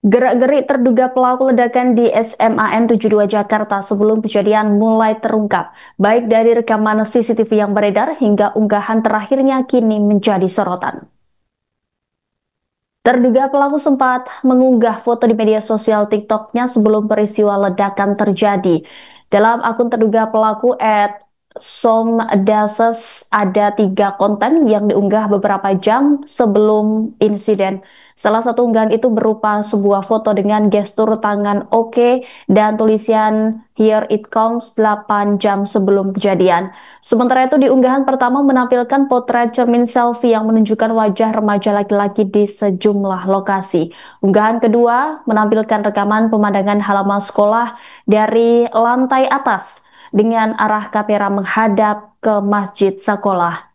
Gerak-gerik terduga pelaku ledakan di SMAN 72 Jakarta sebelum kejadian mulai terungkap, baik dari rekaman CCTV yang beredar hingga unggahan terakhirnya kini menjadi sorotan. Terduga pelaku sempat mengunggah foto di media sosial TikTok-nya sebelum peristiwa ledakan terjadi. Dalam akun terduga pelaku @somdases ada 3 konten yang diunggah beberapa jam sebelum insiden. Salah satu unggahan itu berupa sebuah foto dengan gestur tangan oke dan tulisan Here it comes 8 jam sebelum kejadian. Sementara itu di unggahan pertama menampilkan potret cermin selfie yang menunjukkan wajah remaja laki-laki di sejumlah lokasi. Unggahan kedua menampilkan rekaman pemandangan halaman sekolah dari lantai atas dengan arah kamera menghadap ke masjid sekolah.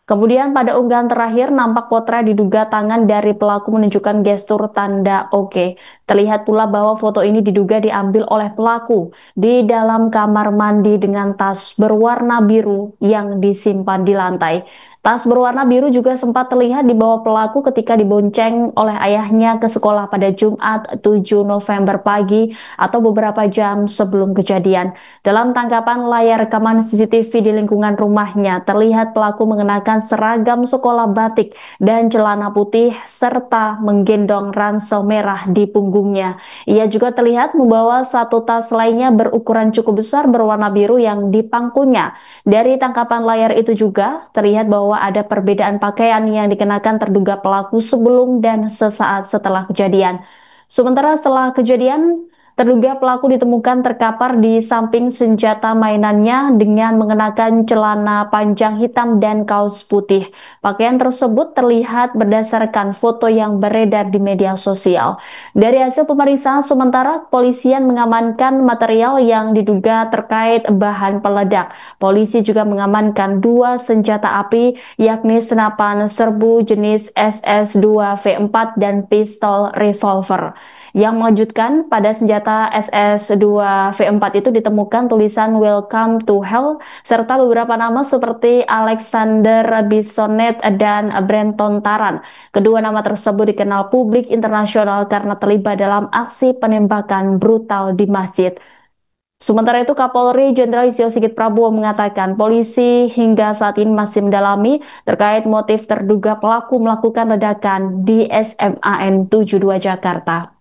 Kemudian pada unggahan terakhir nampak potret diduga tangan dari pelaku menunjukkan gestur tanda oke. Terlihat pula bahwa foto ini diduga diambil oleh pelaku di dalam kamar mandi dengan tas berwarna biru yang disimpan di lantai. Tas berwarna biru juga sempat terlihat di bawah pelaku ketika dibonceng oleh ayahnya ke sekolah pada Jumat 7 November pagi atau beberapa jam sebelum kejadian. Dalam tangkapan layar rekaman CCTV di lingkungan rumahnya, terlihat pelaku mengenakan seragam sekolah batik dan celana putih serta menggendong ransel merah di punggungnya. Ia juga terlihat membawa satu tas lainnya berukuran cukup besar berwarna biru yang dipangkunya. Dari tangkapan layar itu juga terlihat bahwa ada perbedaan pakaian yang dikenakan terduga pelaku sebelum dan sesaat setelah kejadian. Sementara setelah kejadian, terduga pelaku ditemukan terkapar di samping senjata mainannya dengan mengenakan celana panjang hitam dan kaos putih. Pakaian tersebut terlihat berdasarkan foto yang beredar di media sosial. Dari hasil pemeriksaan sementara, polisian mengamankan material yang diduga terkait bahan peledak. Polisi juga mengamankan 2 senjata api, yakni senapan serbu jenis SS2V4 dan pistol revolver. Yang mengejutkan, pada senjata SS2V4 itu ditemukan tulisan Welcome to Hell serta beberapa nama seperti Alexander Bisonet dan Brenton Taran. Kedua nama tersebut dikenal publik internasional karena terlibat dalam aksi penembakan brutal di masjid. Sementara itu, Kapolri Jenderal Listio Sigit Prabowo mengatakan polisi hingga saat ini masih mendalami terkait motif terduga pelaku melakukan ledakan di SMAN 72 Jakarta.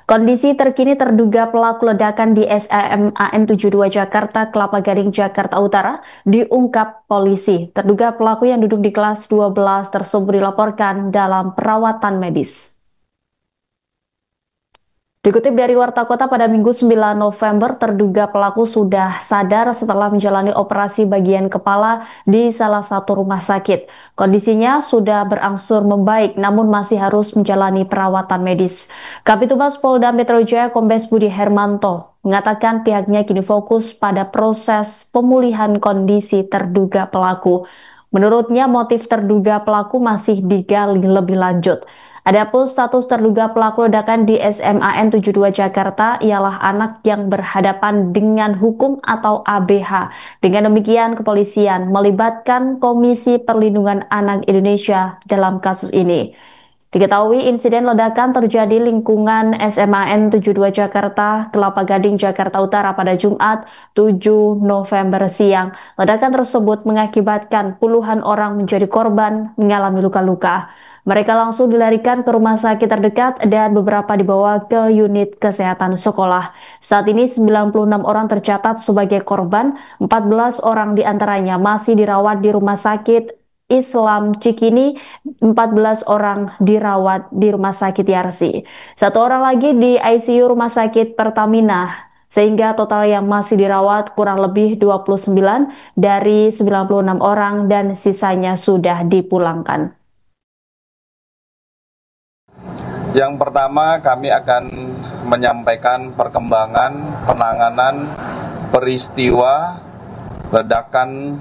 Kondisi terkini terduga pelaku ledakan di SMAN 72 Jakarta, Kelapa Gading, Jakarta Utara diungkap polisi. Terduga pelaku yang duduk di kelas 12 tersebut dilaporkan dalam perawatan medis. Dikutip dari Warta Kota pada Minggu 9 November, terduga pelaku sudah sadar setelah menjalani operasi bagian kepala di salah satu rumah sakit. Kondisinya sudah berangsur membaik namun masih harus menjalani perawatan medis. Kabitumas Polda Metro Jaya Kombes Budi Hermanto mengatakan pihaknya kini fokus pada proses pemulihan kondisi terduga pelaku. Menurutnya motif terduga pelaku masih digali lebih lanjut. Adapun status terduga pelaku ledakan di SMAN 72 Jakarta ialah anak yang berhadapan dengan hukum atau ABH. Dengan demikian, kepolisian melibatkan Komisi Perlindungan Anak Indonesia dalam kasus ini. Diketahui insiden ledakan terjadi lingkungan SMAN 72 Jakarta, Kelapa Gading, Jakarta Utara pada Jumat 7 November siang. Ledakan tersebut mengakibatkan puluhan orang menjadi korban mengalami luka-luka. Mereka langsung dilarikan ke rumah sakit terdekat dan beberapa dibawa ke unit kesehatan sekolah. Saat ini 96 orang tercatat sebagai korban, 14 orang diantaranya masih dirawat di rumah sakit Islam Cikini, 14 orang dirawat di rumah sakit Yarsi. 1 orang lagi di ICU rumah sakit Pertamina, sehingga total yang masih dirawat kurang lebih 29 dari 96 orang dan sisanya sudah dipulangkan. Yang pertama, kami akan menyampaikan perkembangan penanganan peristiwa ledakan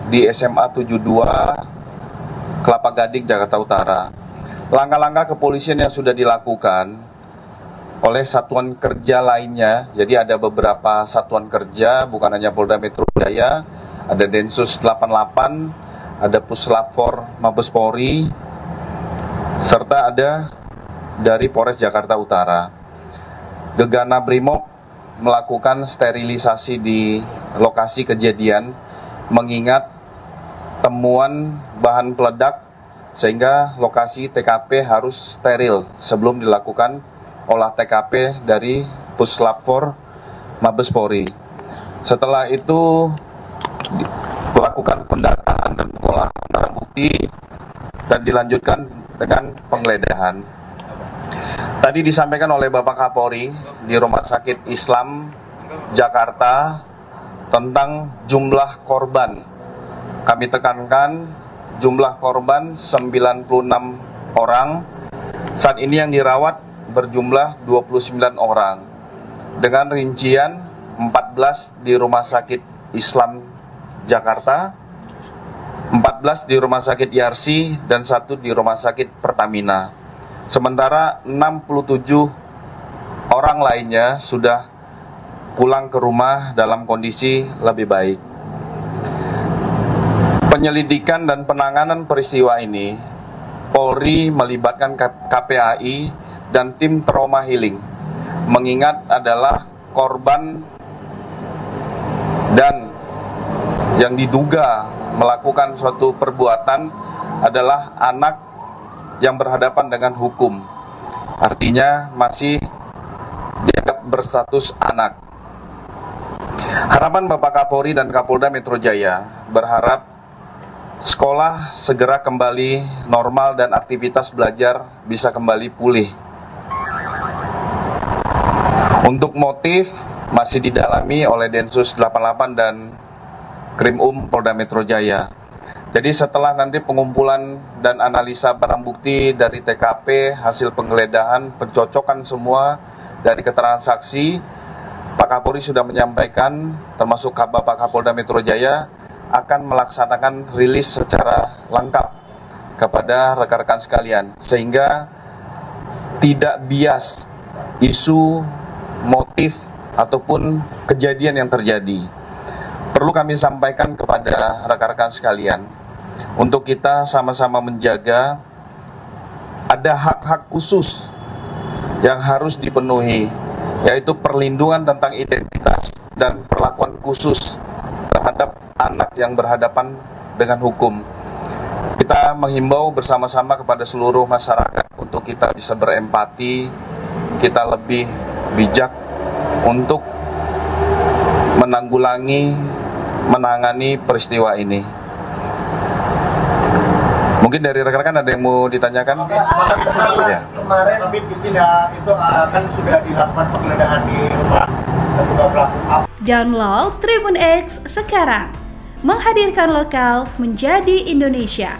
di SMA 72 Kelapa Gading, Jakarta Utara. Langkah-langkah kepolisian yang sudah dilakukan oleh satuan kerja lainnya, jadi ada beberapa satuan kerja, bukan hanya Polda Metro Jaya, ada Densus 88, ada Puslap 4 Mabes Polri, serta ada dari Polres Jakarta Utara. Gegana Brimob melakukan sterilisasi di lokasi kejadian, mengingat temuan bahan peledak sehingga lokasi TKP harus steril sebelum dilakukan olah TKP dari Puslap 4 Mabes Polri. Setelah itu melakukan pendataan dan pengolahan barang bukti dan dilanjutkan dengan penggeledahan. Tadi disampaikan oleh Bapak Kapolri di Rumah Sakit Islam Jakarta tentang jumlah korban. Kami tekankan jumlah korban 96 orang. Saat ini yang dirawat berjumlah 29 orang. Dengan rincian 14 di Rumah Sakit Islam Jakarta, 14 di Rumah Sakit Yarsi, dan 1 di Rumah Sakit Pertamina. Sementara 67 orang lainnya sudah pulang ke rumah dalam kondisi lebih baik. Penyelidikan dan penanganan peristiwa ini, Polri melibatkan KPAI dan tim trauma healing, mengingat adalah korban dan yang diduga melakukan suatu perbuatan adalah anak yang berhadapan dengan hukum. Artinya masih dianggap berstatus anak. Harapan Bapak Kapolri dan Kapolda Metro Jaya berharap sekolah segera kembali normal dan aktivitas belajar bisa kembali pulih. Untuk motif masih didalami oleh Densus 88 dan Krim Polda Metro Jaya. Jadi setelah nanti pengumpulan dan analisa barang bukti dari TKP, hasil penggeledahan, pencocokan semua dari keterangan saksi, Pak Kapolri sudah menyampaikan, termasuk Bapak Kapolda Metro Jaya, akan melaksanakan rilis secara lengkap kepada rekan-rekan sekalian, sehingga tidak bias isu, motif, ataupun kejadian yang terjadi. Perlu kami sampaikan kepada rekan-rekan sekalian, untuk kita sama-sama menjaga ada hak-hak khusus yang harus dipenuhi, yaitu perlindungan tentang identitas dan perlakuan khusus terhadap anak yang berhadapan dengan hukum. Kita menghimbau bersama-sama kepada seluruh masyarakat untuk kita bisa berempati, kita lebih bijak untuk menangani peristiwa ini. Mungkin dari rekan-rekan ada yang mau ditanyakan? Ya. Kemarin lebih kecil ya, itu kan sudah dilakukan penggeledahan di rumah terduga pelaku. Download Tribun X sekarang, menghadirkan lokal menjadi Indonesia.